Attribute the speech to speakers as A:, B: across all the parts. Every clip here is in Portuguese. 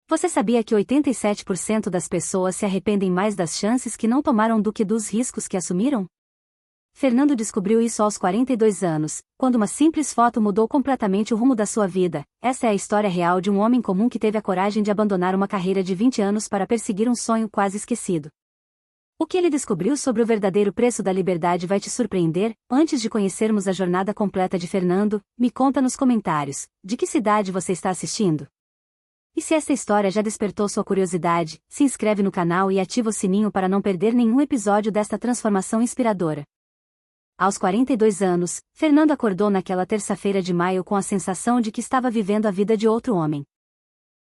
A: Você sabia que 87% das pessoas se arrependem mais das chances que não tomaram do que dos riscos que assumiram? Fernando descobriu isso aos 42 anos, quando uma simples foto mudou completamente o rumo da sua vida. Essa é a história real de um homem comum que teve a coragem de abandonar uma carreira de 20 anos para perseguir um sonho quase esquecido. O que ele descobriu sobre o verdadeiro preço da liberdade vai te surpreender. Antes de conhecermos a jornada completa de Fernando, me conta nos comentários, de que cidade você está assistindo? E se esta história já despertou sua curiosidade, se inscreve no canal e ativa o sininho para não perder nenhum episódio desta transformação inspiradora. Aos 42 anos, Fernando acordou naquela terça-feira de maio com a sensação de que estava vivendo a vida de outro homem.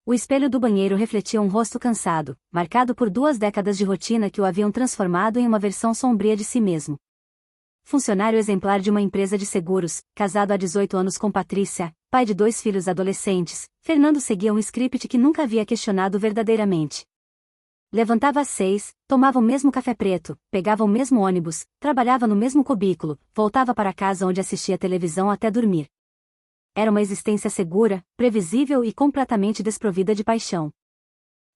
A: O espelho do banheiro refletia um rosto cansado, marcado por 2 décadas de rotina que o haviam transformado em uma versão sombria de si mesmo. Funcionário exemplar de uma empresa de seguros, casado há 18 anos com Patrícia, pai de 2 filhos adolescentes, Fernando seguia um script que nunca havia questionado verdadeiramente. Levantava às 6, tomava o mesmo café preto, pegava o mesmo ônibus, trabalhava no mesmo cubículo, voltava para casa onde assistia televisão até dormir. Era uma existência segura, previsível e completamente desprovida de paixão.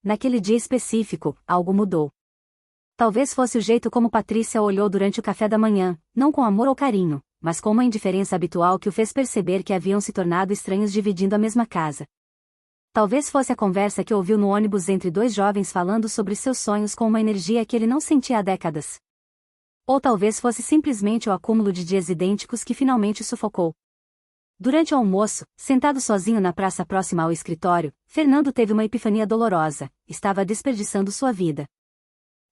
A: Naquele dia específico, algo mudou. Talvez fosse o jeito como Patrícia o olhou durante o café da manhã, não com amor ou carinho, mas com uma indiferença habitual que o fez perceber que haviam se tornado estranhos dividindo a mesma casa. Talvez fosse a conversa que ouviu no ônibus entre 2 jovens falando sobre seus sonhos com uma energia que ele não sentia há décadas. Ou talvez fosse simplesmente o acúmulo de dias idênticos que finalmente o sufocou. Durante o almoço, sentado sozinho na praça próxima ao escritório, Fernando teve uma epifania dolorosa: estava desperdiçando sua vida.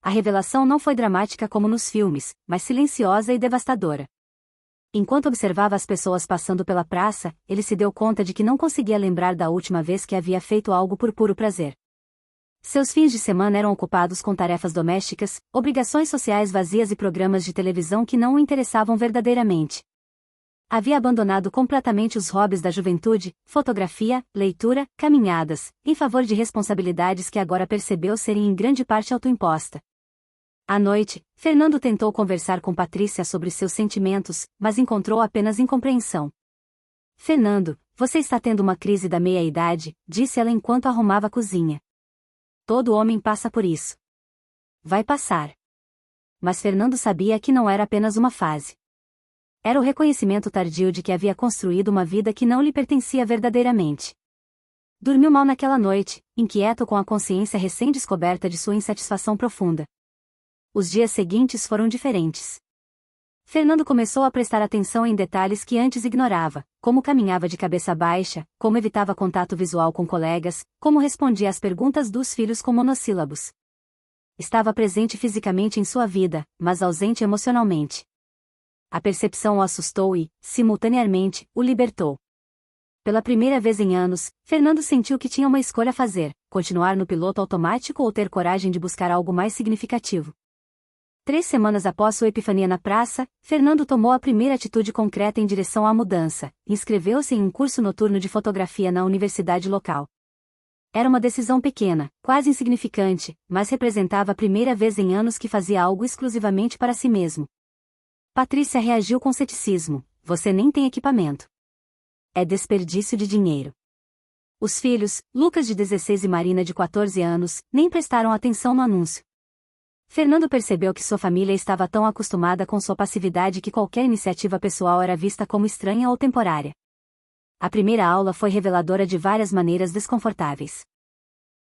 A: A revelação não foi dramática como nos filmes, mas silenciosa e devastadora. Enquanto observava as pessoas passando pela praça, ele se deu conta de que não conseguia lembrar da última vez que havia feito algo por puro prazer. Seus fins de semana eram ocupados com tarefas domésticas, obrigações sociais vazias e programas de televisão que não o interessavam verdadeiramente. Havia abandonado completamente os hobbies da juventude, fotografia, leitura, caminhadas, em favor de responsabilidades que agora percebeu serem em grande parte autoimposta. À noite, Fernando tentou conversar com Patrícia sobre seus sentimentos, mas encontrou apenas incompreensão. Fernando, você está tendo uma crise da meia-idade, disse ela enquanto arrumava a cozinha. Todo homem passa por isso. Vai passar. Mas Fernando sabia que não era apenas uma fase. Era o reconhecimento tardio de que havia construído uma vida que não lhe pertencia verdadeiramente. Dormiu mal naquela noite, inquieto com a consciência recém-descoberta de sua insatisfação profunda. Os dias seguintes foram diferentes. Fernando começou a prestar atenção em detalhes que antes ignorava, como caminhava de cabeça baixa, como evitava contato visual com colegas, como respondia às perguntas dos filhos com monossílabos. Estava presente fisicamente em sua vida, mas ausente emocionalmente. A percepção o assustou e, simultaneamente, o libertou. Pela primeira vez em anos, Fernando sentiu que tinha uma escolha a fazer: continuar no piloto automático ou ter coragem de buscar algo mais significativo. 3 semanas após sua epifania na praça, Fernando tomou a primeira atitude concreta em direção à mudança: inscreveu-se em um curso noturno de fotografia na universidade local. Era uma decisão pequena, quase insignificante, mas representava a primeira vez em anos que fazia algo exclusivamente para si mesmo. Patrícia reagiu com ceticismo: você nem tem equipamento. É desperdício de dinheiro. Os filhos, Lucas de 16 e Marina de 14 anos, nem prestaram atenção no anúncio. Fernando percebeu que sua família estava tão acostumada com sua passividade que qualquer iniciativa pessoal era vista como estranha ou temporária. A primeira aula foi reveladora de várias maneiras desconfortáveis.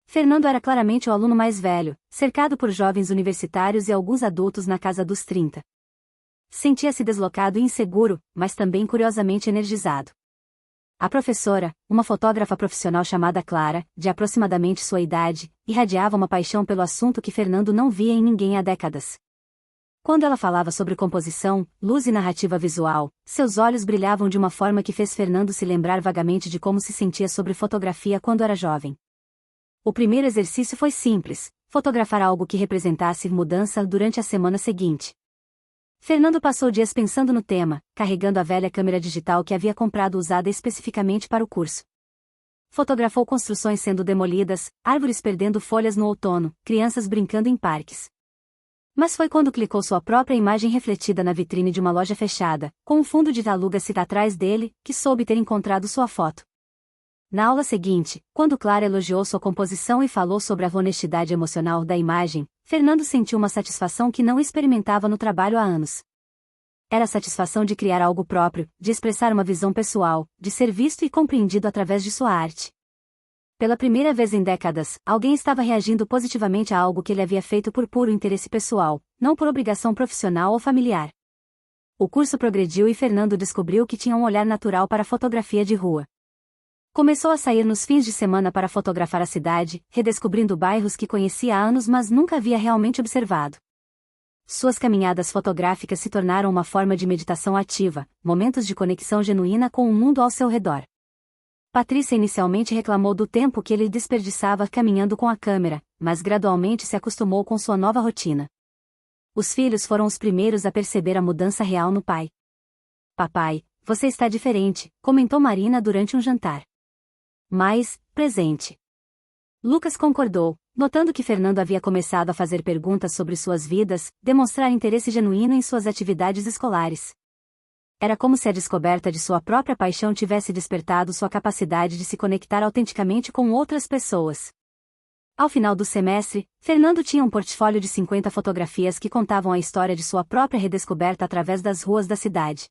A: Fernando era claramente o aluno mais velho, cercado por jovens universitários e alguns adultos na casa dos 30. Sentia-se deslocado e inseguro, mas também curiosamente energizado. A professora, uma fotógrafa profissional chamada Clara, de aproximadamente sua idade, irradiava uma paixão pelo assunto que Fernando não via em ninguém há décadas. Quando ela falava sobre composição, luz e narrativa visual, seus olhos brilhavam de uma forma que fez Fernando se lembrar vagamente de como se sentia sobre fotografia quando era jovem. O primeiro exercício foi simples: fotografar algo que representasse mudança durante a semana seguinte. Fernando passou dias pensando no tema, carregando a velha câmera digital que havia comprado usada especificamente para o curso. Fotografou construções sendo demolidas, árvores perdendo folhas no outono, crianças brincando em parques. Mas foi quando clicou sua própria imagem refletida na vitrine de uma loja fechada, com um fundo de aluga-se atrás dele, que soube ter encontrado sua foto. Na aula seguinte, quando Clara elogiou sua composição e falou sobre a honestidade emocional da imagem, Fernando sentiu uma satisfação que não experimentava no trabalho há anos. Era a satisfação de criar algo próprio, de expressar uma visão pessoal, de ser visto e compreendido através de sua arte. Pela primeira vez em décadas, alguém estava reagindo positivamente a algo que ele havia feito por puro interesse pessoal, não por obrigação profissional ou familiar. O curso progrediu e Fernando descobriu que tinha um olhar natural para a fotografia de rua. Começou a sair nos fins de semana para fotografar a cidade, redescobrindo bairros que conhecia há anos mas nunca havia realmente observado. Suas caminhadas fotográficas se tornaram uma forma de meditação ativa, momentos de conexão genuína com o mundo ao seu redor. Patrícia inicialmente reclamou do tempo que ele desperdiçava caminhando com a câmera, mas gradualmente se acostumou com sua nova rotina. Os filhos foram os primeiros a perceber a mudança real no pai. "Papai, você está diferente", comentou Marina durante um jantar. "Mais presente." Lucas concordou, notando que Fernando havia começado a fazer perguntas sobre suas vidas, demonstrar interesse genuíno em suas atividades escolares. Era como se a descoberta de sua própria paixão tivesse despertado sua capacidade de se conectar autenticamente com outras pessoas. Ao final do semestre, Fernando tinha um portfólio de 50 fotografias que contavam a história de sua própria redescoberta através das ruas da cidade.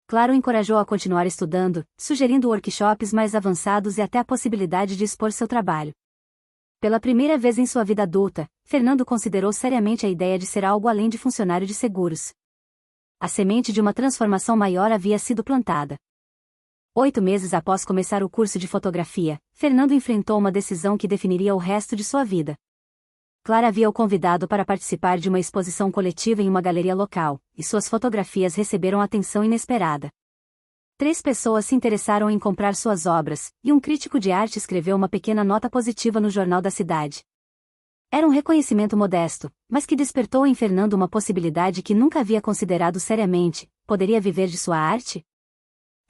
A: Clara o encorajou a continuar estudando, sugerindo workshops mais avançados e até a possibilidade de expor seu trabalho. Pela primeira vez em sua vida adulta, Fernando considerou seriamente a ideia de ser algo além de funcionário de seguros. A semente de uma transformação maior havia sido plantada. 8 meses após começar o curso de fotografia, Fernando enfrentou uma decisão que definiria o resto de sua vida. Clara havia o convidado para participar de uma exposição coletiva em uma galeria local, e suas fotografias receberam atenção inesperada. 3 pessoas se interessaram em comprar suas obras, e um crítico de arte escreveu uma pequena nota positiva no jornal da cidade. Era um reconhecimento modesto, mas que despertou em Fernando uma possibilidade que nunca havia considerado seriamente: poderia viver de sua arte?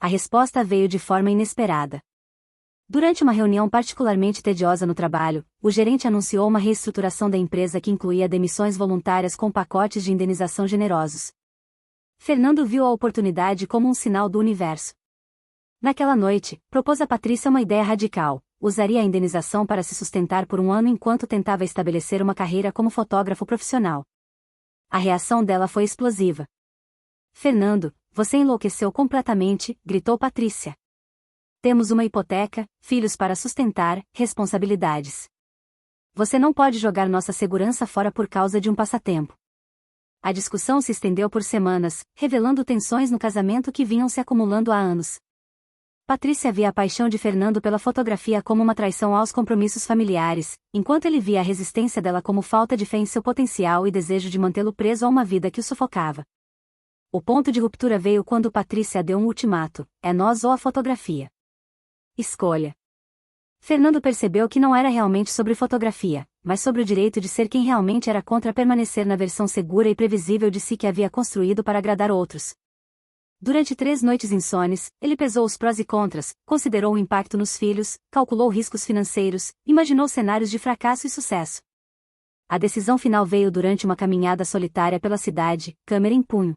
A: A resposta veio de forma inesperada. Durante uma reunião particularmente tediosa no trabalho, o gerente anunciou uma reestruturação da empresa que incluía demissões voluntárias com pacotes de indenização generosos. Fernando viu a oportunidade como um sinal do universo. Naquela noite, propôs a Patrícia uma ideia radical: usaria a indenização para se sustentar por um ano enquanto tentava estabelecer uma carreira como fotógrafo profissional. A reação dela foi explosiva. "Fernando, você enlouqueceu completamente", gritou Patrícia. "Temos uma hipoteca, filhos para sustentar, responsabilidades. Você não pode jogar nossa segurança fora por causa de um passatempo." A discussão se estendeu por semanas, revelando tensões no casamento que vinham se acumulando há anos. Patrícia via a paixão de Fernando pela fotografia como uma traição aos compromissos familiares, enquanto ele via a resistência dela como falta de fé em seu potencial e desejo de mantê-lo preso a uma vida que o sufocava. O ponto de ruptura veio quando Patrícia deu um ultimato: é nós ou a fotografia. Escolha. Fernando percebeu que não era realmente sobre fotografia, mas sobre o direito de ser quem realmente era contra permanecer na versão segura e previsível de si que havia construído para agradar outros. Durante 3 noites insones, ele pesou os prós e contras, considerou o impacto nos filhos, calculou riscos financeiros, imaginou cenários de fracasso e sucesso. A decisão final veio durante uma caminhada solitária pela cidade, câmera em punho.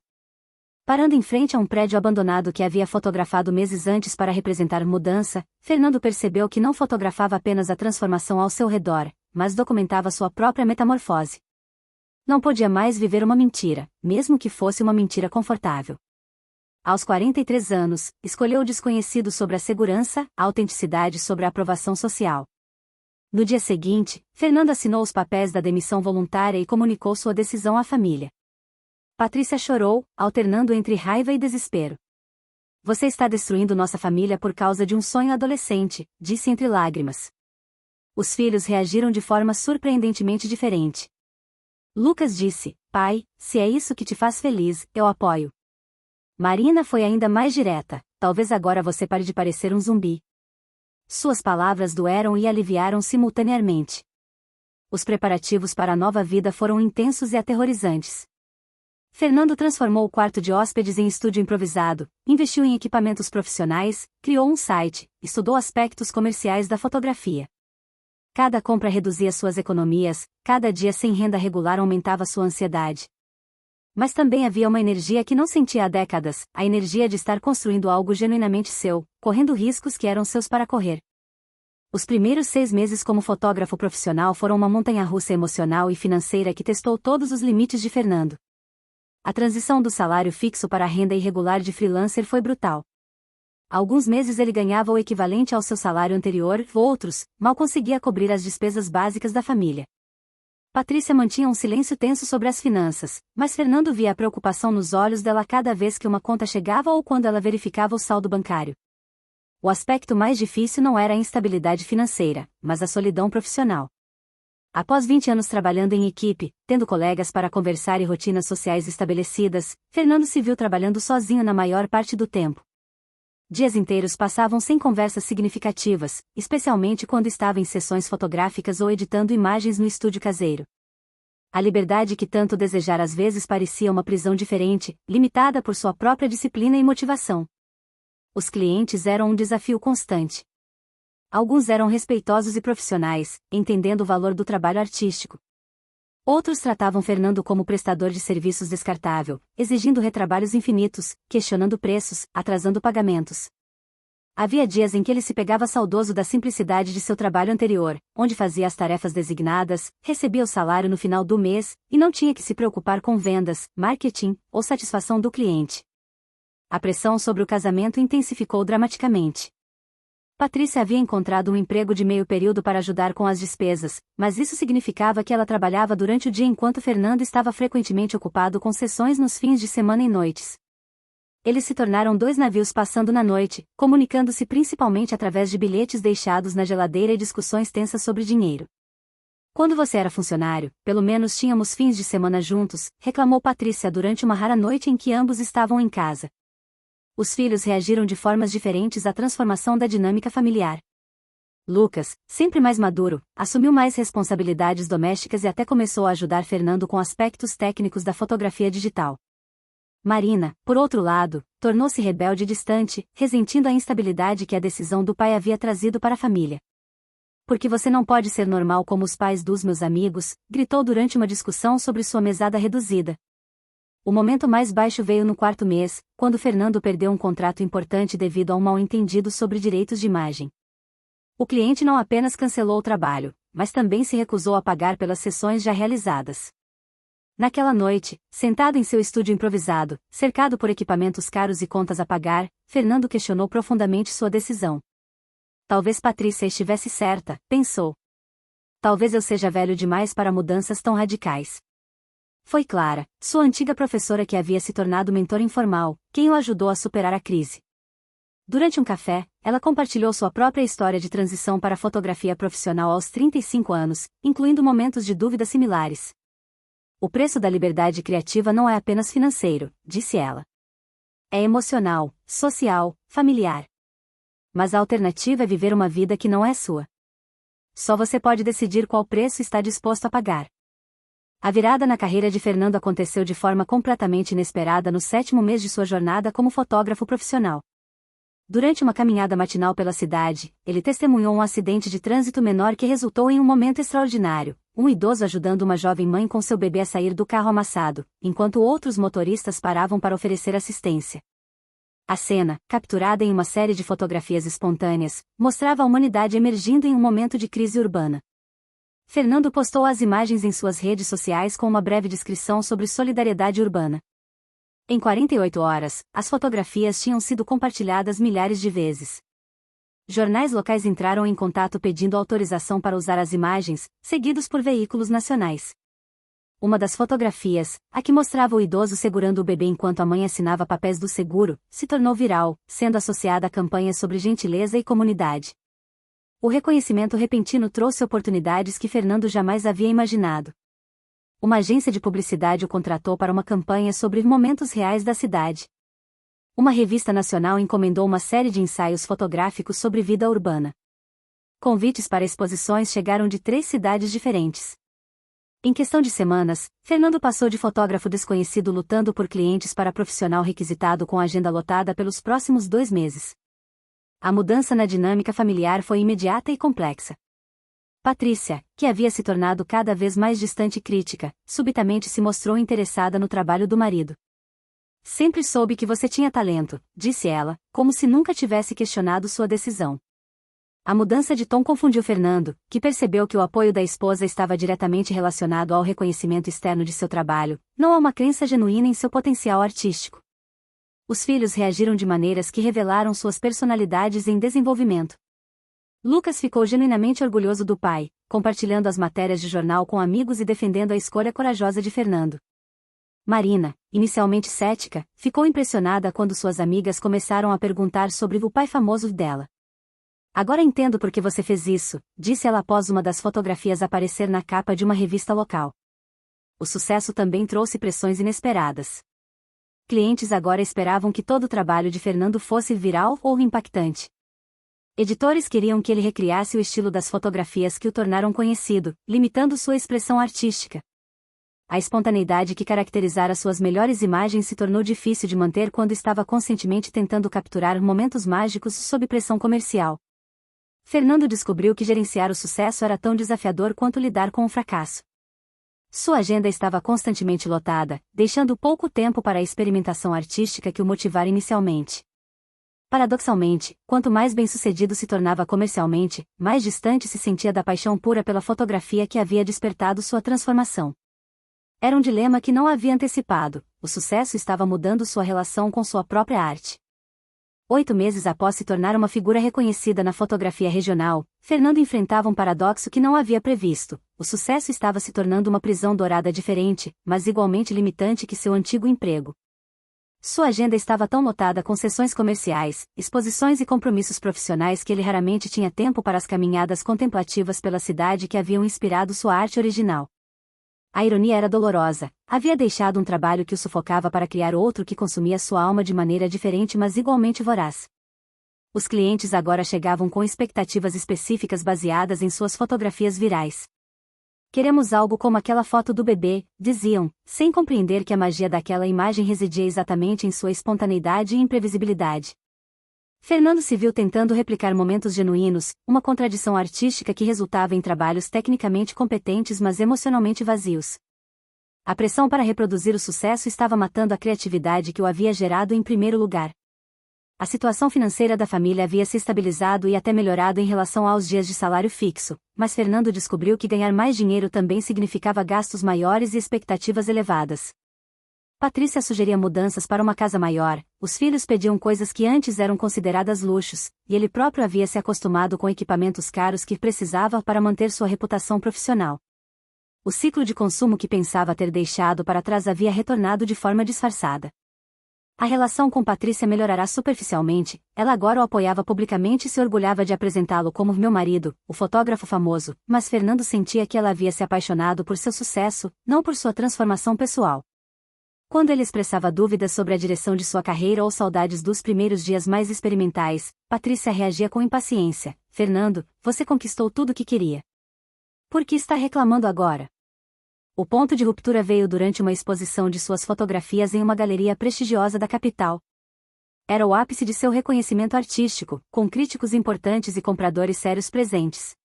A: Parando em frente a um prédio abandonado que havia fotografado meses antes para representar mudança, Fernando percebeu que não fotografava apenas a transformação ao seu redor, mas documentava sua própria metamorfose. Não podia mais viver uma mentira, mesmo que fosse uma mentira confortável. Aos 43 anos, escolheu o desconhecido sobre a segurança, a autenticidade sobre a aprovação social. No dia seguinte, Fernando assinou os papéis da demissão voluntária e comunicou sua decisão à família. Patrícia chorou, alternando entre raiva e desespero. "Você está destruindo nossa família por causa de um sonho adolescente", disse entre lágrimas. Os filhos reagiram de forma surpreendentemente diferente. Lucas disse: "Pai, se é isso que te faz feliz, eu apoio." Marina foi ainda mais direta: "Talvez agora você pare de parecer um zumbi." Suas palavras doeram e aliviaram simultaneamente. Os preparativos para a nova vida foram intensos e aterrorizantes. Fernando transformou o quarto de hóspedes em estúdio improvisado, investiu em equipamentos profissionais, criou um site, estudou aspectos comerciais da fotografia. Cada compra reduzia suas economias, cada dia sem renda regular aumentava sua ansiedade. Mas também havia uma energia que não sentia há décadas, a energia de estar construindo algo genuinamente seu, correndo riscos que eram seus para correr. Os primeiros 6 meses como fotógrafo profissional foram uma montanha-russa emocional e financeira que testou todos os limites de Fernando. A transição do salário fixo para a renda irregular de freelancer foi brutal. Há alguns meses ele ganhava o equivalente ao seu salário anterior, outros, mal conseguia cobrir as despesas básicas da família. Patrícia mantinha um silêncio tenso sobre as finanças, mas Fernando via a preocupação nos olhos dela cada vez que uma conta chegava ou quando ela verificava o saldo bancário. O aspecto mais difícil não era a instabilidade financeira, mas a solidão profissional. Após 20 anos trabalhando em equipe, tendo colegas para conversar e rotinas sociais estabelecidas, Fernando se viu trabalhando sozinho na maior parte do tempo. Dias inteiros passavam sem conversas significativas, especialmente quando estava em sessões fotográficas ou editando imagens no estúdio caseiro. A liberdade que tanto desejara às vezes parecia uma prisão diferente, limitada por sua própria disciplina e motivação. Os clientes eram um desafio constante. Alguns eram respeitosos e profissionais, entendendo o valor do trabalho artístico. Outros tratavam Fernando como prestador de serviços descartável, exigindo retrabalhos infinitos, questionando preços, atrasando pagamentos. Havia dias em que ele se pegava saudoso da simplicidade de seu trabalho anterior, onde fazia as tarefas designadas, recebia o salário no final do mês, e não tinha que se preocupar com vendas, marketing, ou satisfação do cliente. A pressão sobre o casamento intensificou dramaticamente. Patrícia havia encontrado um emprego de meio período para ajudar com as despesas, mas isso significava que ela trabalhava durante o dia enquanto Fernando estava frequentemente ocupado com sessões nos fins de semana e noites. Eles se tornaram 2 navios passando na noite, comunicando-se principalmente através de bilhetes deixados na geladeira e discussões tensas sobre dinheiro. Quando você era funcionário, pelo menos tínhamos fins de semana juntos, reclamou Patrícia durante uma rara noite em que ambos estavam em casa. Os filhos reagiram de formas diferentes à transformação da dinâmica familiar. Lucas, sempre mais maduro, assumiu mais responsabilidades domésticas e até começou a ajudar Fernando com aspectos técnicos da fotografia digital. Marina, por outro lado, tornou-se rebelde e distante, ressentindo a instabilidade que a decisão do pai havia trazido para a família. "Porque você não pode ser normal como os pais dos meus amigos", gritou durante uma discussão sobre sua mesada reduzida. O momento mais baixo veio no 4º mês, quando Fernando perdeu um contrato importante devido a um mal-entendido sobre direitos de imagem. O cliente não apenas cancelou o trabalho, mas também se recusou a pagar pelas sessões já realizadas. Naquela noite, sentado em seu estúdio improvisado, cercado por equipamentos caros e contas a pagar, Fernando questionou profundamente sua decisão. Talvez Patrícia estivesse certa, pensou. Talvez eu seja velho demais para mudanças tão radicais. Foi Clara, sua antiga professora que havia se tornado mentor informal, quem o ajudou a superar a crise. Durante um café, ela compartilhou sua própria história de transição para a fotografia profissional aos 35 anos, incluindo momentos de dúvida similares. "O preço da liberdade criativa não é apenas financeiro", disse ela. "É emocional, social, familiar. Mas a alternativa é viver uma vida que não é sua. Só você pode decidir qual preço está disposto a pagar." A virada na carreira de Fernando aconteceu de forma completamente inesperada no 7º mês de sua jornada como fotógrafo profissional. Durante uma caminhada matinal pela cidade, ele testemunhou um acidente de trânsito menor que resultou em um momento extraordinário, um idoso ajudando uma jovem mãe com seu bebê a sair do carro amassado, enquanto outros motoristas paravam para oferecer assistência. A cena, capturada em uma série de fotografias espontâneas, mostrava a humanidade emergindo em um momento de crise urbana. Fernando postou as imagens em suas redes sociais com uma breve descrição sobre solidariedade urbana. Em 48 horas, as fotografias tinham sido compartilhadas milhares de vezes. Jornais locais entraram em contato pedindo autorização para usar as imagens, seguidos por veículos nacionais. Uma das fotografias, a que mostrava o idoso segurando o bebê enquanto a mãe assinava papéis do seguro, se tornou viral, sendo associada a campanhas sobre gentileza e comunidade. O reconhecimento repentino trouxe oportunidades que Fernando jamais havia imaginado. Uma agência de publicidade o contratou para uma campanha sobre momentos reais da cidade. Uma revista nacional encomendou uma série de ensaios fotográficos sobre vida urbana. Convites para exposições chegaram de 3 cidades diferentes. Em questão de semanas, Fernando passou de fotógrafo desconhecido lutando por clientes para profissional requisitado com agenda lotada pelos próximos 2 meses. A mudança na dinâmica familiar foi imediata e complexa. Patrícia, que havia se tornado cada vez mais distante e crítica, subitamente se mostrou interessada no trabalho do marido. "Sempre soube que você tinha talento", disse ela, como se nunca tivesse questionado sua decisão. A mudança de tom confundiu Fernando, que percebeu que o apoio da esposa estava diretamente relacionado ao reconhecimento externo de seu trabalho, não a uma crença genuína em seu potencial artístico. Os filhos reagiram de maneiras que revelaram suas personalidades em desenvolvimento. Lucas ficou genuinamente orgulhoso do pai, compartilhando as matérias de jornal com amigos e defendendo a escolha corajosa de Fernando. Marina, inicialmente cética, ficou impressionada quando suas amigas começaram a perguntar sobre o pai famoso dela. Agora entendo por que você fez isso, disse ela após uma das fotografias aparecer na capa de uma revista local. O sucesso também trouxe pressões inesperadas. Clientes agora esperavam que todo o trabalho de Fernando fosse viral ou impactante. Editores queriam que ele recriasse o estilo das fotografias que o tornaram conhecido, limitando sua expressão artística. A espontaneidade que caracterizara suas melhores imagens se tornou difícil de manter quando estava conscientemente tentando capturar momentos mágicos sob pressão comercial. Fernando descobriu que gerenciar o sucesso era tão desafiador quanto lidar com o fracasso. Sua agenda estava constantemente lotada, deixando pouco tempo para a experimentação artística que o motivara inicialmente. Paradoxalmente, quanto mais bem-sucedido se tornava comercialmente, mais distante se sentia da paixão pura pela fotografia que havia despertado sua transformação. Era um dilema que não havia antecipado, o sucesso estava mudando sua relação com sua própria arte. 8 meses após se tornar uma figura reconhecida na fotografia regional, Fernando enfrentava um paradoxo que não havia previsto: o sucesso estava se tornando uma prisão dourada diferente, mas igualmente limitante que seu antigo emprego. Sua agenda estava tão lotada com sessões comerciais, exposições e compromissos profissionais que ele raramente tinha tempo para as caminhadas contemplativas pela cidade que haviam inspirado sua arte original. A ironia era dolorosa, havia deixado um trabalho que o sufocava para criar outro que consumia sua alma de maneira diferente mas igualmente voraz. Os clientes agora chegavam com expectativas específicas baseadas em suas fotografias virais. Queremos algo como aquela foto do bebê, diziam, sem compreender que a magia daquela imagem residia exatamente em sua espontaneidade e imprevisibilidade. Fernando se viu tentando replicar momentos genuínos, uma contradição artística que resultava em trabalhos tecnicamente competentes mas emocionalmente vazios. A pressão para reproduzir o sucesso estava matando a criatividade que o havia gerado em primeiro lugar. A situação financeira da família havia se estabilizado e até melhorado em relação aos dias de salário fixo, mas Fernando descobriu que ganhar mais dinheiro também significava gastos maiores e expectativas elevadas. Patrícia sugeria mudanças para uma casa maior, os filhos pediam coisas que antes eram consideradas luxos, e ele próprio havia se acostumado com equipamentos caros que precisava para manter sua reputação profissional. O ciclo de consumo que pensava ter deixado para trás havia retornado de forma disfarçada. A relação com Patrícia melhorará superficialmente, ela agora o apoiava publicamente e se orgulhava de apresentá-lo como meu marido, o fotógrafo famoso, mas Fernando sentia que ela havia se apaixonado por seu sucesso, não por sua transformação pessoal. Quando ele expressava dúvidas sobre a direção de sua carreira ou saudades dos primeiros dias mais experimentais, Patrícia reagia com impaciência: Fernando, você conquistou tudo o que queria. Por que está reclamando agora? O ponto de ruptura veio durante uma exposição de suas fotografias em uma galeria prestigiosa da capital. Era o ápice de seu reconhecimento artístico, com críticos importantes e compradores sérios presentes.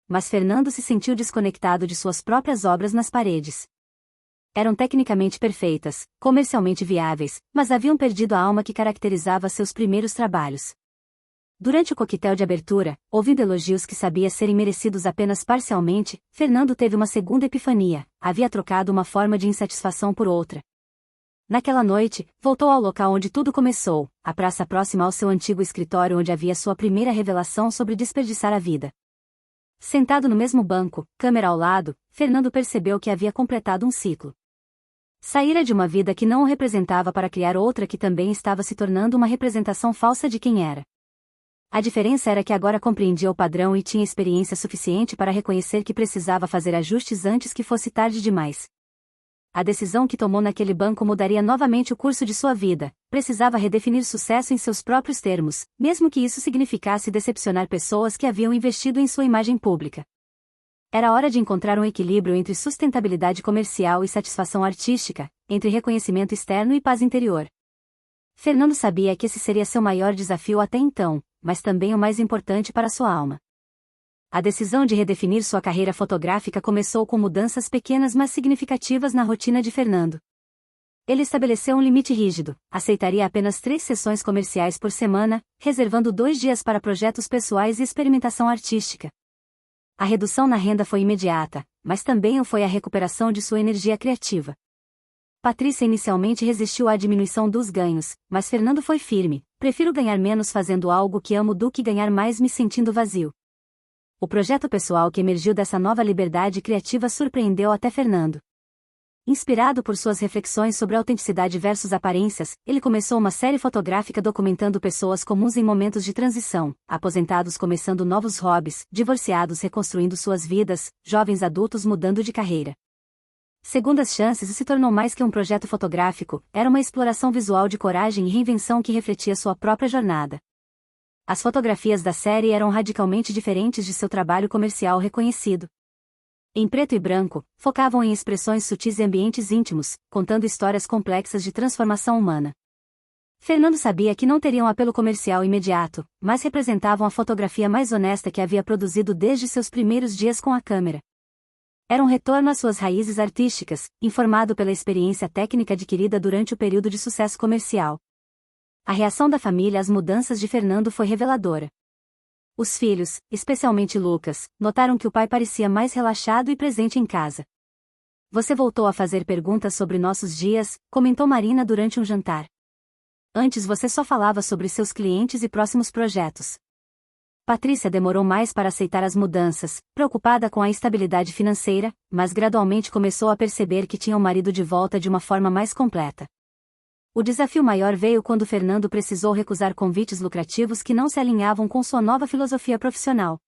A: Mas Fernando se sentiu desconectado de suas próprias obras nas paredes. Eram tecnicamente perfeitas, comercialmente viáveis, mas haviam perdido a alma que caracterizava seus primeiros trabalhos. Durante o coquetel de abertura, ouvindo elogios que sabia serem merecidos apenas parcialmente, Fernando teve uma segunda epifania: havia trocado uma forma de insatisfação por outra. Naquela noite, voltou ao local onde tudo começou, a praça próxima ao seu antigo escritório onde havia sua primeira revelação sobre desperdiçar a vida. Sentado no mesmo banco, câmera ao lado, Fernando percebeu que havia completado um ciclo. Saíra de uma vida que não o representava para criar outra que também estava se tornando uma representação falsa de quem era. A diferença era que agora compreendia o padrão e tinha experiência suficiente para reconhecer que precisava fazer ajustes antes que fosse tarde demais. A decisão que tomou naquele banco mudaria novamente o curso de sua vida. Precisava redefinir sucesso em seus próprios termos, mesmo que isso significasse decepcionar pessoas que haviam investido em sua imagem pública. Era hora de encontrar um equilíbrio entre sustentabilidade comercial e satisfação artística, entre reconhecimento externo e paz interior. Fernando sabia que esse seria seu maior desafio até então, mas também o mais importante para sua alma. A decisão de redefinir sua carreira fotográfica começou com mudanças pequenas mas significativas na rotina de Fernando. Ele estabeleceu um limite rígido, aceitaria apenas 3 sessões comerciais por semana, reservando 2 dias para projetos pessoais e experimentação artística. A redução na renda foi imediata, mas também o foi a recuperação de sua energia criativa. Patrícia inicialmente resistiu à diminuição dos ganhos, mas Fernando foi firme: prefiro ganhar menos fazendo algo que amo do que ganhar mais me sentindo vazio. O projeto pessoal que emergiu dessa nova liberdade criativa surpreendeu até Fernando. Inspirado por suas reflexões sobre autenticidade versus aparências, ele começou uma série fotográfica documentando pessoas comuns em momentos de transição, aposentados começando novos hobbies, divorciados reconstruindo suas vidas, jovens adultos mudando de carreira. Segundas Chances se tornou mais que um projeto fotográfico, era uma exploração visual de coragem e reinvenção que refletia sua própria jornada. As fotografias da série eram radicalmente diferentes de seu trabalho comercial reconhecido. Em preto e branco, focavam em expressões sutis e ambientes íntimos, contando histórias complexas de transformação humana. Fernando sabia que não teriam apelo comercial imediato, mas representavam a fotografia mais honesta que havia produzido desde seus primeiros dias com a câmera. Era um retorno às suas raízes artísticas, informado pela experiência técnica adquirida durante o período de sucesso comercial. A reação da família às mudanças de Fernando foi reveladora. Os filhos, especialmente Lucas, notaram que o pai parecia mais relaxado e presente em casa. Você voltou a fazer perguntas sobre nossos dias, comentou Marina durante um jantar. Antes você só falava sobre seus clientes e próximos projetos. Patrícia demorou mais para aceitar as mudanças, preocupada com a estabilidade financeira, mas gradualmente começou a perceber que tinha o marido de volta de uma forma mais completa. O desafio maior veio quando Fernando precisou recusar convites lucrativos que não se alinhavam com sua nova filosofia profissional.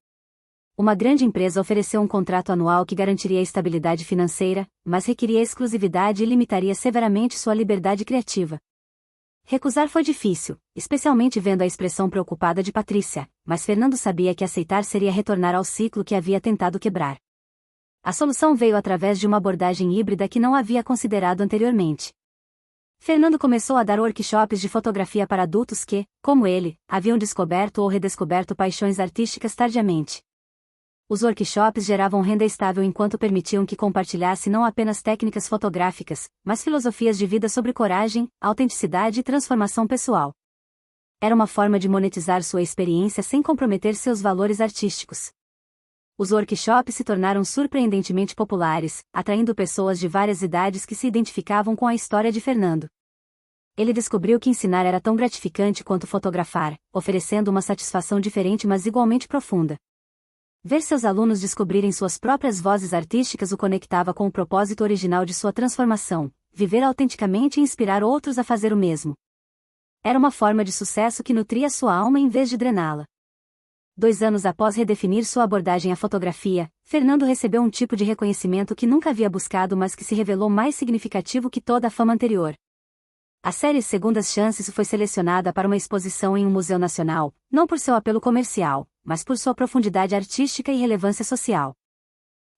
A: Uma grande empresa ofereceu um contrato anual que garantiria a estabilidade financeira, mas requeria exclusividade e limitaria severamente sua liberdade criativa. Recusar foi difícil, especialmente vendo a expressão preocupada de Patrícia, mas Fernando sabia que aceitar seria retornar ao ciclo que havia tentado quebrar. A solução veio através de uma abordagem híbrida que não havia considerado anteriormente. Fernando começou a dar workshops de fotografia para adultos que, como ele, haviam descoberto ou redescoberto paixões artísticas tardiamente. Os workshops geravam renda estável enquanto permitiam que compartilhasse não apenas técnicas fotográficas, mas filosofias de vida sobre coragem, autenticidade e transformação pessoal. Era uma forma de monetizar sua experiência sem comprometer seus valores artísticos. Os workshops se tornaram surpreendentemente populares, atraindo pessoas de várias idades que se identificavam com a história de Fernando. Ele descobriu que ensinar era tão gratificante quanto fotografar, oferecendo uma satisfação diferente mas igualmente profunda. Ver seus alunos descobrirem suas próprias vozes artísticas o conectava com o propósito original de sua transformação: viver autenticamente e inspirar outros a fazer o mesmo. Era uma forma de sucesso que nutria sua alma em vez de drená-la. 2 anos após redefinir sua abordagem à fotografia, Fernando recebeu um tipo de reconhecimento que nunca havia buscado mas que se revelou mais significativo que toda a fama anterior. A série Segundas Chances foi selecionada para uma exposição em um museu nacional, não por seu apelo comercial, mas por sua profundidade artística e relevância social.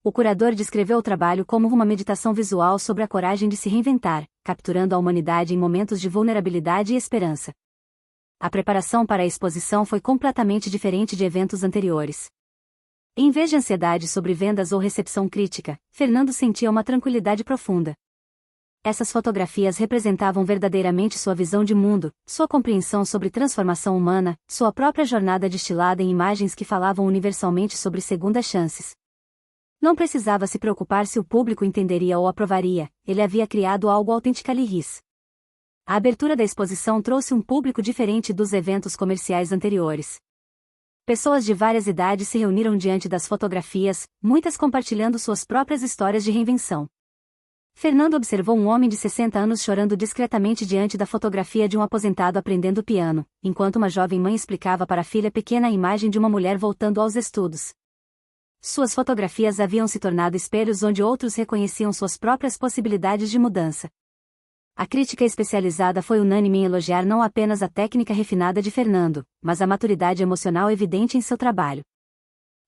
A: O curador descreveu o trabalho como uma meditação visual sobre a coragem de se reinventar, capturando a humanidade em momentos de vulnerabilidade e esperança. A preparação para a exposição foi completamente diferente de eventos anteriores. Em vez de ansiedade sobre vendas ou recepção crítica, Fernando sentia uma tranquilidade profunda. Essas fotografias representavam verdadeiramente sua visão de mundo, sua compreensão sobre transformação humana, sua própria jornada destilada em imagens que falavam universalmente sobre segundas chances. Não precisava se preocupar se o público entenderia ou aprovaria, ele havia criado algo autenticamente riz. A abertura da exposição trouxe um público diferente dos eventos comerciais anteriores. Pessoas de várias idades se reuniram diante das fotografias, muitas compartilhando suas próprias histórias de reinvenção. Fernando observou um homem de 60 anos chorando discretamente diante da fotografia de um aposentado aprendendo piano, enquanto uma jovem mãe explicava para a filha pequena a imagem de uma mulher voltando aos estudos. Suas fotografias haviam se tornado espelhos onde outros reconheciam suas próprias possibilidades de mudança. A crítica especializada foi unânime em elogiar não apenas a técnica refinada de Fernando, mas a maturidade emocional evidente em seu trabalho.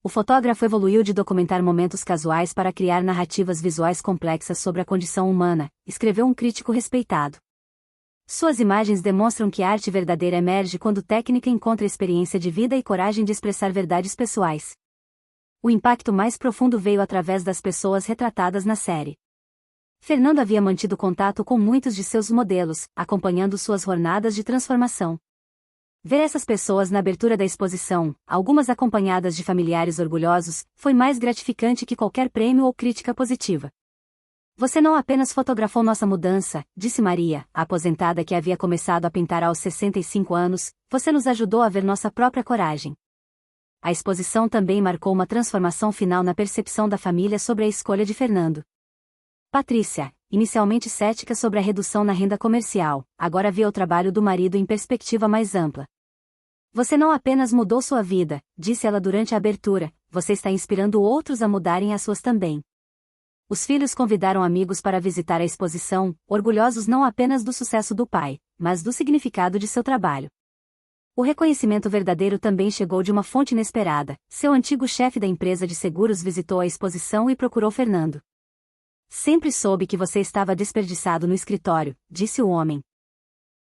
A: O fotógrafo evoluiu de documentar momentos casuais para criar narrativas visuais complexas sobre a condição humana, escreveu um crítico respeitado. Suas imagens demonstram que a arte verdadeira emerge quando técnica encontra experiência de vida e coragem de expressar verdades pessoais. O impacto mais profundo veio através das pessoas retratadas na série. Fernando havia mantido contato com muitos de seus modelos, acompanhando suas jornadas de transformação. Ver essas pessoas na abertura da exposição, algumas acompanhadas de familiares orgulhosos, foi mais gratificante que qualquer prêmio ou crítica positiva. Você não apenas fotografou nossa mudança, disse Maria, a aposentada que havia começado a pintar aos 65 anos, você nos ajudou a ver nossa própria coragem. A exposição também marcou uma transformação final na percepção da família sobre a escolha de Fernando. Patrícia, inicialmente cética sobre a redução na renda comercial, agora vê o trabalho do marido em perspectiva mais ampla. Você não apenas mudou sua vida, disse ela durante a abertura, você está inspirando outros a mudarem as suas também. Os filhos convidaram amigos para visitar a exposição, orgulhosos não apenas do sucesso do pai, mas do significado de seu trabalho. O reconhecimento verdadeiro também chegou de uma fonte inesperada. Seu antigo chefe da empresa de seguros visitou a exposição e procurou Fernando. Sempre soube que você estava desperdiçado no escritório, disse o homem.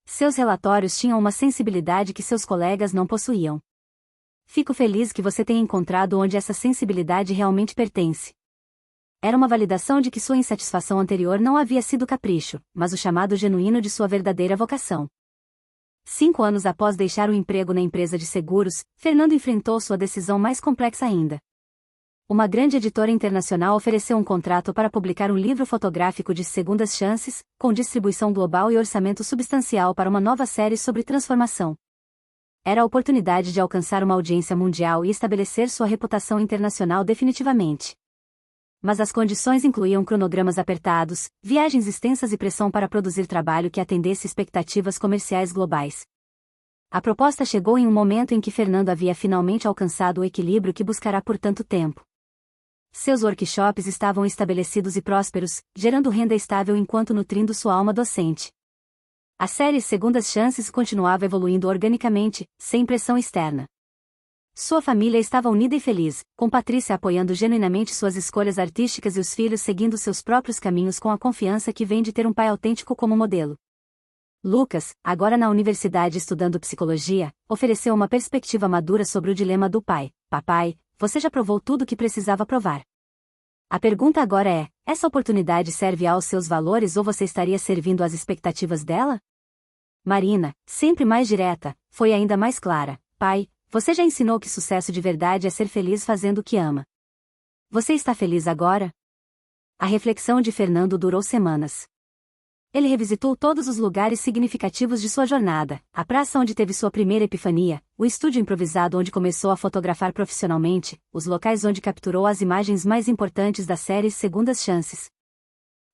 A: Seus relatórios tinham uma sensibilidade que seus colegas não possuíam. Fico feliz que você tenha encontrado onde essa sensibilidade realmente pertence. Era uma validação de que sua insatisfação anterior não havia sido capricho, mas o chamado genuíno de sua verdadeira vocação. 5 anos após deixar o emprego na empresa de seguros, Fernando enfrentou sua decisão mais complexa ainda. Uma grande editora internacional ofereceu um contrato para publicar um livro fotográfico de segundas chances, com distribuição global e orçamento substancial para uma nova série sobre transformação. Era a oportunidade de alcançar uma audiência mundial e estabelecer sua reputação internacional definitivamente. Mas as condições incluíam cronogramas apertados, viagens extensas e pressão para produzir trabalho que atendesse expectativas comerciais globais. A proposta chegou em um momento em que Fernando havia finalmente alcançado o equilíbrio que buscará por tanto tempo. Seus workshops estavam estabelecidos e prósperos, gerando renda estável enquanto nutrindo sua alma docente. A série Segundas Chances continuava evoluindo organicamente, sem pressão externa. Sua família estava unida e feliz, com Patrícia apoiando genuinamente suas escolhas artísticas e os filhos seguindo seus próprios caminhos com a confiança que vem de ter um pai autêntico como modelo. Lucas, agora na universidade estudando psicologia, ofereceu uma perspectiva madura sobre o dilema do pai. Papai, você já provou tudo o que precisava provar. A pergunta agora é, essa oportunidade serve aos seus valores ou você estaria servindo às expectativas dela? Marina, sempre mais direta, foi ainda mais clara. Pai, você já ensinou que sucesso de verdade é ser feliz fazendo o que ama. Você está feliz agora? A reflexão de Fernando durou semanas. Ele revisitou todos os lugares significativos de sua jornada, a praça onde teve sua primeira epifania, o estúdio improvisado onde começou a fotografar profissionalmente, os locais onde capturou as imagens mais importantes da série Segundas Chances.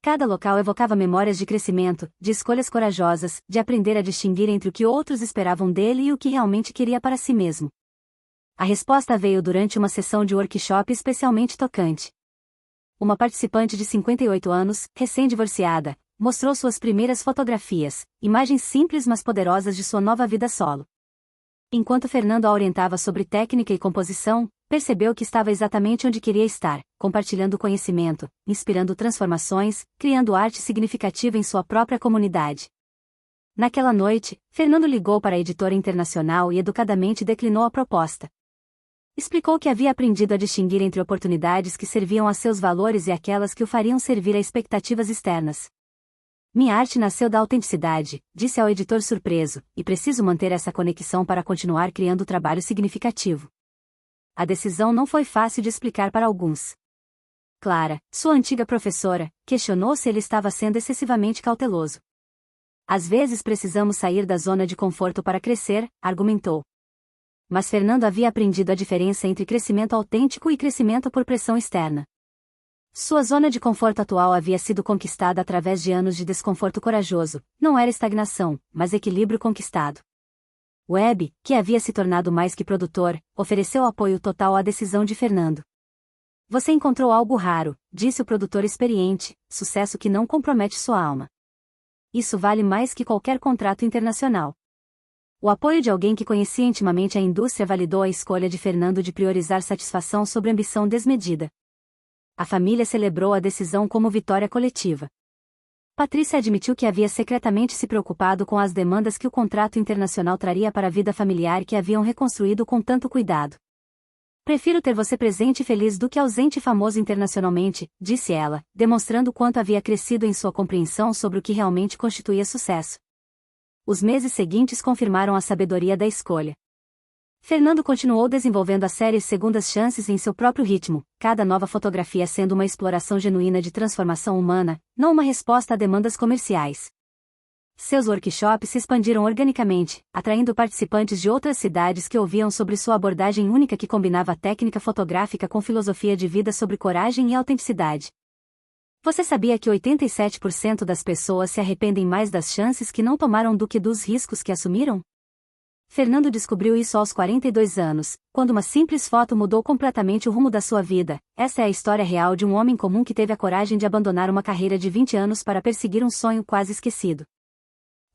A: Cada local evocava memórias de crescimento, de escolhas corajosas, de aprender a distinguir entre o que outros esperavam dele e o que realmente queria para si mesmo. A resposta veio durante uma sessão de workshop especialmente tocante. Uma participante de 58 anos, recém-divorciada, mostrou suas primeiras fotografias, imagens simples mas poderosas de sua nova vida solo. Enquanto Fernando a orientava sobre técnica e composição, percebeu que estava exatamente onde queria estar, compartilhando conhecimento, inspirando transformações, criando arte significativa em sua própria comunidade. Naquela noite, Fernando ligou para a editora internacional e educadamente declinou a proposta. Explicou que havia aprendido a distinguir entre oportunidades que serviam a seus valores e aquelas que o fariam servir a expectativas externas. Minha arte nasceu da autenticidade, disse ao editor surpreso, e preciso manter essa conexão para continuar criando trabalho significativo. A decisão não foi fácil de explicar para alguns. Clara, sua antiga professora, questionou se ele estava sendo excessivamente cauteloso. Às vezes precisamos sair da zona de conforto para crescer, argumentou. Mas Fernando havia aprendido a diferença entre crescimento autêntico e crescimento por pressão externa. Sua zona de conforto atual havia sido conquistada através de anos de desconforto corajoso, não era estagnação, mas equilíbrio conquistado. Webb, que havia se tornado mais que produtor, ofereceu apoio total à decisão de Fernando. Você encontrou algo raro, disse o produtor experiente, sucesso que não compromete sua alma. Isso vale mais que qualquer contrato internacional. O apoio de alguém que conhecia intimamente a indústria validou a escolha de Fernando de priorizar satisfação sobre ambição desmedida. A família celebrou a decisão como vitória coletiva. Patrícia admitiu que havia secretamente se preocupado com as demandas que o contrato internacional traria para a vida familiar que haviam reconstruído com tanto cuidado. Prefiro ter você presente e feliz do que ausente e famoso internacionalmente, disse ela, demonstrando quanto havia crescido em sua compreensão sobre o que realmente constituía sucesso. Os meses seguintes confirmaram a sabedoria da escolha. Fernando continuou desenvolvendo a série Segundas Chances em seu próprio ritmo, cada nova fotografia sendo uma exploração genuína de transformação humana, não uma resposta a demandas comerciais. Seus workshops se expandiram organicamente, atraindo participantes de outras cidades que ouviam sobre sua abordagem única que combinava a técnica fotográfica com filosofia de vida sobre coragem e autenticidade. Você sabia que 87% das pessoas se arrependem mais das chances que não tomaram do que dos riscos que assumiram? Fernando descobriu isso aos 42 anos, quando uma simples foto mudou completamente o rumo da sua vida. Essa é a história real de um homem comum que teve a coragem de abandonar uma carreira de 20 anos para perseguir um sonho quase esquecido.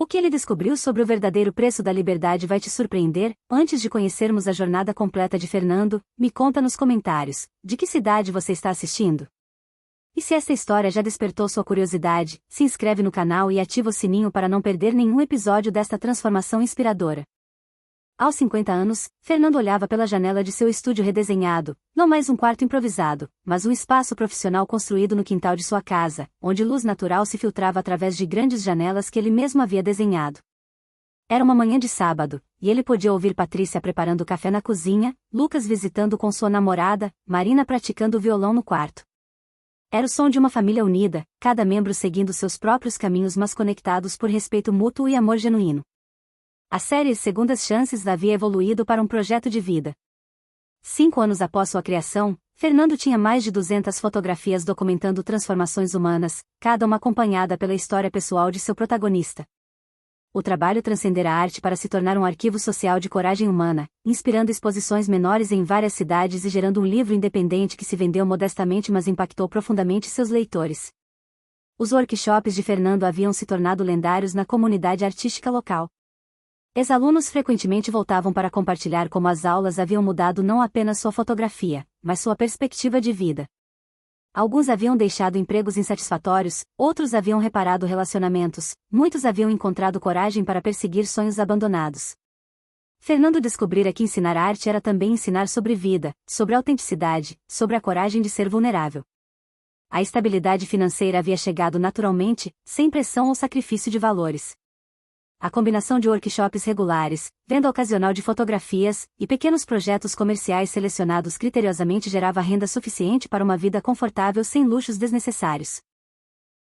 A: O que ele descobriu sobre o verdadeiro preço da liberdade vai te surpreender. Antes de conhecermos a jornada completa de Fernando, me conta nos comentários, de que cidade você está assistindo? E se esta história já despertou sua curiosidade, se inscreve no canal e ativa o sininho para não perder nenhum episódio desta transformação inspiradora. Aos 50 anos, Fernando olhava pela janela de seu estúdio redesenhado, não mais um quarto improvisado, mas um espaço profissional construído no quintal de sua casa, onde luz natural se filtrava através de grandes janelas que ele mesmo havia desenhado. Era uma manhã de sábado, e ele podia ouvir Patrícia preparando café na cozinha, Lucas visitando com sua namorada, Marina praticando violão no quarto. Era o som de uma família unida, cada membro seguindo seus próprios caminhos mas conectados por respeito mútuo e amor genuíno. A série Segundas Chances havia evoluído para um projeto de vida. 5 anos após sua criação, Fernando tinha mais de 200 fotografias documentando transformações humanas, cada uma acompanhada pela história pessoal de seu protagonista. O trabalho transcendera a arte para se tornar um arquivo social de coragem humana, inspirando exposições menores em várias cidades e gerando um livro independente que se vendeu modestamente mas impactou profundamente seus leitores. Os workshops de Fernando haviam se tornado lendários na comunidade artística local. Ex-alunos frequentemente voltavam para compartilhar como as aulas haviam mudado não apenas sua fotografia, mas sua perspectiva de vida. Alguns haviam deixado empregos insatisfatórios, outros haviam reparado relacionamentos, muitos haviam encontrado coragem para perseguir sonhos abandonados. Fernando descobrira que ensinar arte era também ensinar sobre vida, sobre autenticidade, sobre a coragem de ser vulnerável. A estabilidade financeira havia chegado naturalmente, sem pressão ou sacrifício de valores. A combinação de workshops regulares, venda ocasional de fotografias, e pequenos projetos comerciais selecionados criteriosamente gerava renda suficiente para uma vida confortável sem luxos desnecessários.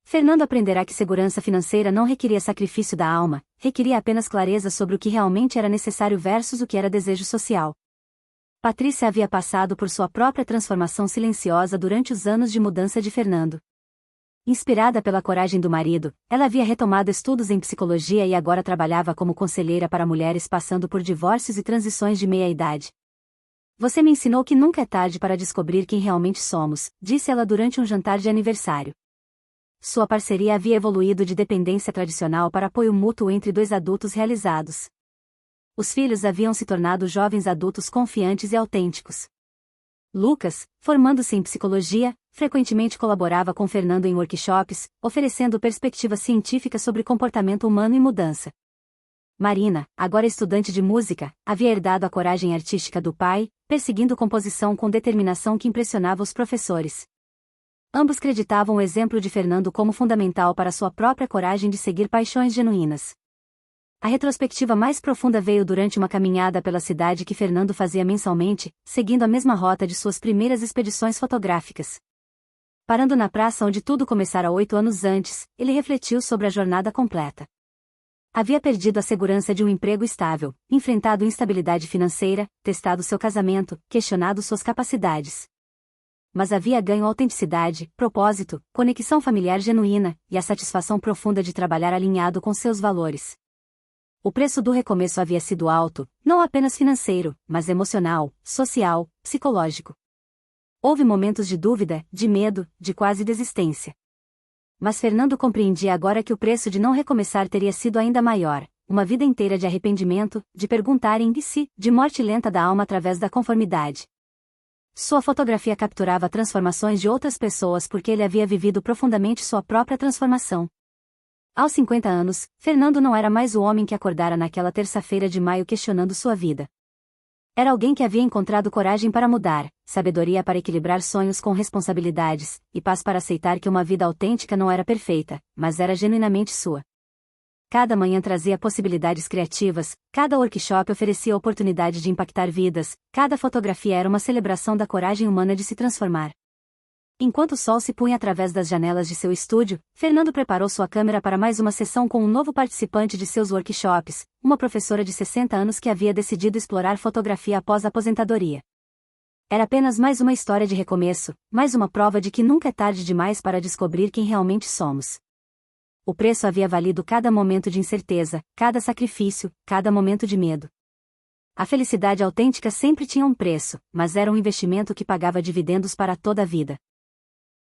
A: Fernando aprenderá que segurança financeira não requeria sacrifício da alma, requeria apenas clareza sobre o que realmente era necessário versus o que era desejo social. Patrícia havia passado por sua própria transformação silenciosa durante os anos de mudança de Fernando. Inspirada pela coragem do marido, ela havia retomado estudos em psicologia e agora trabalhava como conselheira para mulheres passando por divórcios e transições de meia-idade. Você me ensinou que nunca é tarde para descobrir quem realmente somos, disse ela durante um jantar de aniversário. Sua parceria havia evoluído de dependência tradicional para apoio mútuo entre dois adultos realizados. Os filhos haviam se tornado jovens adultos confiantes e autênticos. Lucas, formando-se em psicologia, frequentemente colaborava com Fernando em workshops, oferecendo perspectiva científica sobre comportamento humano e mudança. Marina, agora estudante de música, havia herdado a coragem artística do pai, perseguindo composição com determinação que impressionava os professores. Ambos creditavam o exemplo de Fernando como fundamental para sua própria coragem de seguir paixões genuínas. A retrospectiva mais profunda veio durante uma caminhada pela cidade que Fernando fazia mensalmente, seguindo a mesma rota de suas primeiras expedições fotográficas. Parando na praça onde tudo começara 8 anos antes, ele refletiu sobre a jornada completa. Havia perdido a segurança de um emprego estável, enfrentado instabilidade financeira, testado seu casamento, questionado suas capacidades. Mas havia ganho autenticidade, propósito, conexão familiar genuína, e a satisfação profunda de trabalhar alinhado com seus valores. O preço do recomeço havia sido alto, não apenas financeiro, mas emocional, social, psicológico. Houve momentos de dúvida, de medo, de quase desistência. Mas Fernando compreendia agora que o preço de não recomeçar teria sido ainda maior, uma vida inteira de arrependimento, de perguntar em si, de morte lenta da alma através da conformidade. Sua fotografia capturava transformações de outras pessoas porque ele havia vivido profundamente sua própria transformação. Aos 50 anos, Fernando não era mais o homem que acordara naquela terça-feira de maio questionando sua vida. Era alguém que havia encontrado coragem para mudar, sabedoria para equilibrar sonhos com responsabilidades, e paz para aceitar que uma vida autêntica não era perfeita, mas era genuinamente sua. Cada manhã trazia possibilidades criativas, cada workshop oferecia a oportunidade de impactar vidas, cada fotografia era uma celebração da coragem humana de se transformar. Enquanto o sol se punha através das janelas de seu estúdio, Fernando preparou sua câmera para mais uma sessão com um novo participante de seus workshops, uma professora de 60 anos que havia decidido explorar fotografia após a aposentadoria. Era apenas mais uma história de recomeço, mais uma prova de que nunca é tarde demais para descobrir quem realmente somos. O preço havia valido cada momento de incerteza, cada sacrifício, cada momento de medo. A felicidade autêntica sempre tinha um preço, mas era um investimento que pagava dividendos para toda a vida.